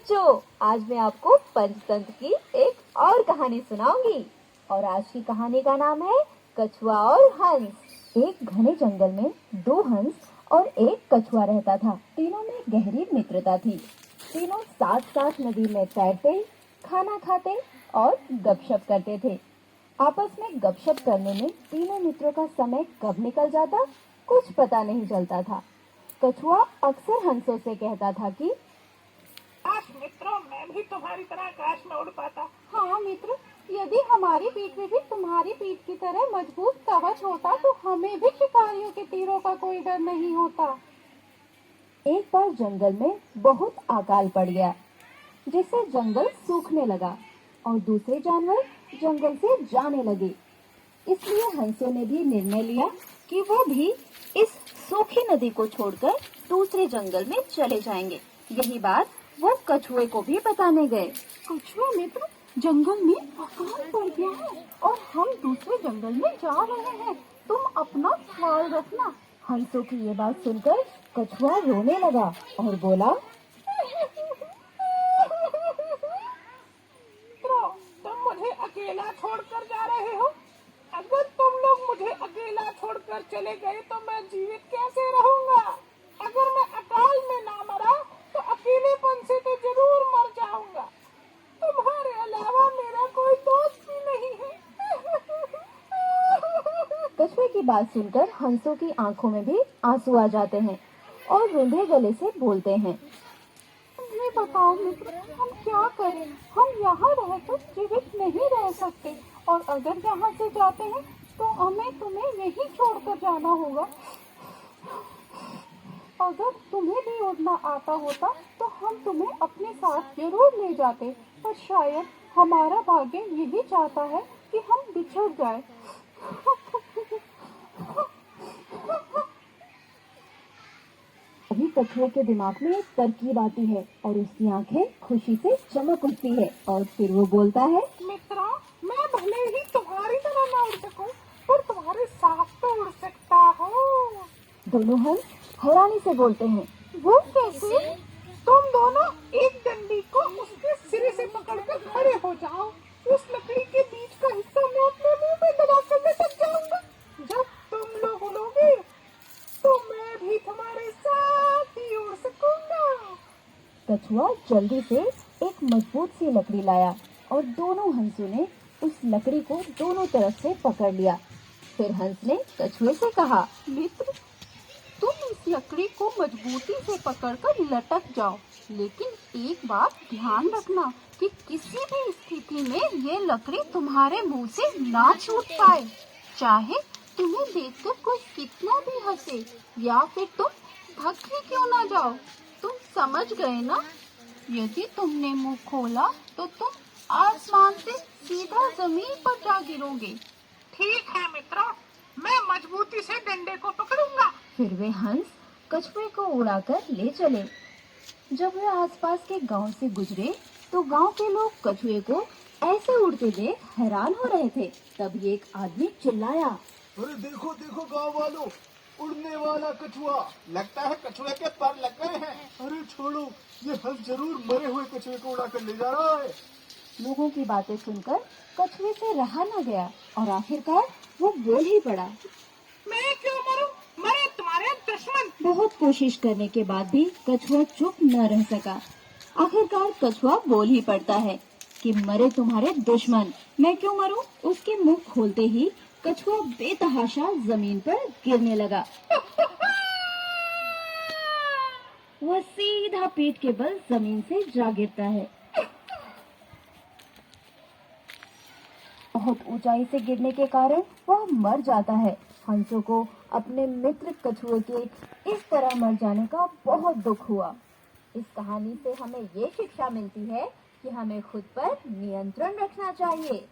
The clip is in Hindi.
बच्चों, आज मैं आपको पंचतंत्र की एक और कहानी सुनाऊंगी। और आज की कहानी का नाम है कछुआ और हंस। एक घने जंगल में दो हंस और एक कछुआ रहता था। तीनों में गहरी मित्रता थी। तीनों साथ साथ नदी में तैरते, खाना खाते और गपशप करते थे। आपस में गपशप करने में तीनों मित्रों का समय कब निकल जाता कुछ पता नहीं चलता था। कछुआ अक्सर हंसों से कहता था कि काश मित्रों, मैं भी तुम्हारी तरह आकाश में उड़ पाता। हाँ मित्र, यदि हमारी पीठ में भी तुम्हारी पीठ की तरह मजबूत कवच होता तो हमें भी शिकारियों के तीरों का कोई डर नहीं होता। एक बार जंगल में बहुत अकाल पड़ गया, जिससे जंगल सूखने लगा और दूसरे जानवर जंगल से जाने लगे। इसलिए हंसों ने भी निर्णय लिया कि वो भी इस सूखी नदी को छोड़कर दूसरे जंगल में चले जाएंगे। यही बात वो कछुए को भी बताने गए। कछुआ मित्र, जंगल में अकाल पड़ गया है और हम दूसरे जंगल में जा रहे हैं, तुम अपना ख्याल रखना। हंसों की ये बात सुनकर कछुआ रोने लगा और बोला, मित्रों, तुम मुझे अकेला छोड़कर जा रहे हो। अगर तुम लोग मुझे अकेला छोड़कर चले गए तो मैं जीवित कैसे रहूंगा? अगर मैं अकाल में ना मरा तो अकेलेपन से तो जरूर मर जाऊंगा। तुम्हारे अलावा मेरा कोई दोस्त भी नहीं है। कछुए की बात सुनकर हंसों की आंखों में भी आंसू आ जाते हैं और रूंधे गले से बोलते हैं, ये बताओ मित्र, हम क्या करें? हम यहाँ रहकर जीवित नहीं रह सकते और अगर यहाँ से जाते हैं तो हमें तुम्हें यहीं छोड़कर जाना होगा। अगर तुम्हें भी उड़ना आता होता तो हम तुम्हें अपने साथ जरूर ले जाते, पर शायद हमारा भाग्य यही चाहता है कि हम बिछड़ जाए। अभी कछुए के दिमाग में एक तरकीब आती है और उसकी आंखें खुशी से चमक उठती है और फिर वो बोलता है, मित्रों, मैं भले ही तुम्हारी तरह ना उड़ सकूं, पर तुम्हारे साथ तो उड़ सकता हूँ। दोनों हंस हैरानी से बोलते हैं, वो कैसे? तुम दोनों एक डंडी को उसके सिरे से पकड़कर खड़े हो जाओ। उस लकड़ी के बीच का हिस्सा मैं अपने मुंह पे दबाकर लटक जाऊंगा। जब तुम लोग उड़ोगे तो मैं भी तुम्हारे साथ ही उड़ सकूंगा। कछुआ जल्दी से एक मजबूत सी लकड़ी लाया और दोनों हंसों ने उस लकड़ी को दोनों तरफ से पकड़ लिया। फिर हंस ने कछुए से कहा, मित्र, तुम इस लकड़ी को मजबूती से पकड़कर लटक जाओ, लेकिन एक बात ध्यान रखना कि किसी भी स्थिति में ये लकड़ी तुम्हारे मुंह से ना छूट पाए। चाहे तुम्हें देखकर कोई कितना भी हंसे या फिर तुम थक ही क्यों ना जाओ। तुम समझ गए ना? यदि तुमने मुंह खोला तो तुम आसमान से सीधा जमीन पर जा गिरोगे। ठीक है मित्रों, मैं मजबूती से डंडे को पकड़ूंगा। फिर वे हंस कछुए को उड़ाकर ले चले। जब वे आसपास के गांव से गुजरे तो गांव के लोग कछुए को ऐसे उड़ते देख हैरान हो रहे थे। तभी एक आदमी चिल्लाया, अरे देखो देखो गांव वालों, उड़ने वाला कछुआ। लगता है कछुए के पर लग गए हैं। अरे छोड़ो, ये हंस जरूर मरे हुए कछुए को उड़ाकर ले जा रहा है। लोगों की बातें सुनकर कछुए से रहा न गया और आखिरकार वो बोल ही पड़ा। मैं क्यों मरूं? मरे तुम्हारे दुश्मन। बहुत कोशिश करने के बाद भी कछुआ चुप न रह सका। आखिरकार कछुआ बोल ही पड़ता है कि मरे तुम्हारे दुश्मन, मैं क्यों मरूं? उसके मुंह खोलते ही कछुआ बेतहाशा जमीन पर गिरने लगा। वह सीधा पीठ के बल जमीन से जा गिरता है। बहुत ऊंचाई से गिरने के कारण वह मर जाता है। हंसों को अपने मित्र कछुए के इस तरह मर जाने का बहुत दुख हुआ। इस कहानी से हमें ये शिक्षा मिलती है कि हमें खुद पर नियंत्रण रखना चाहिए।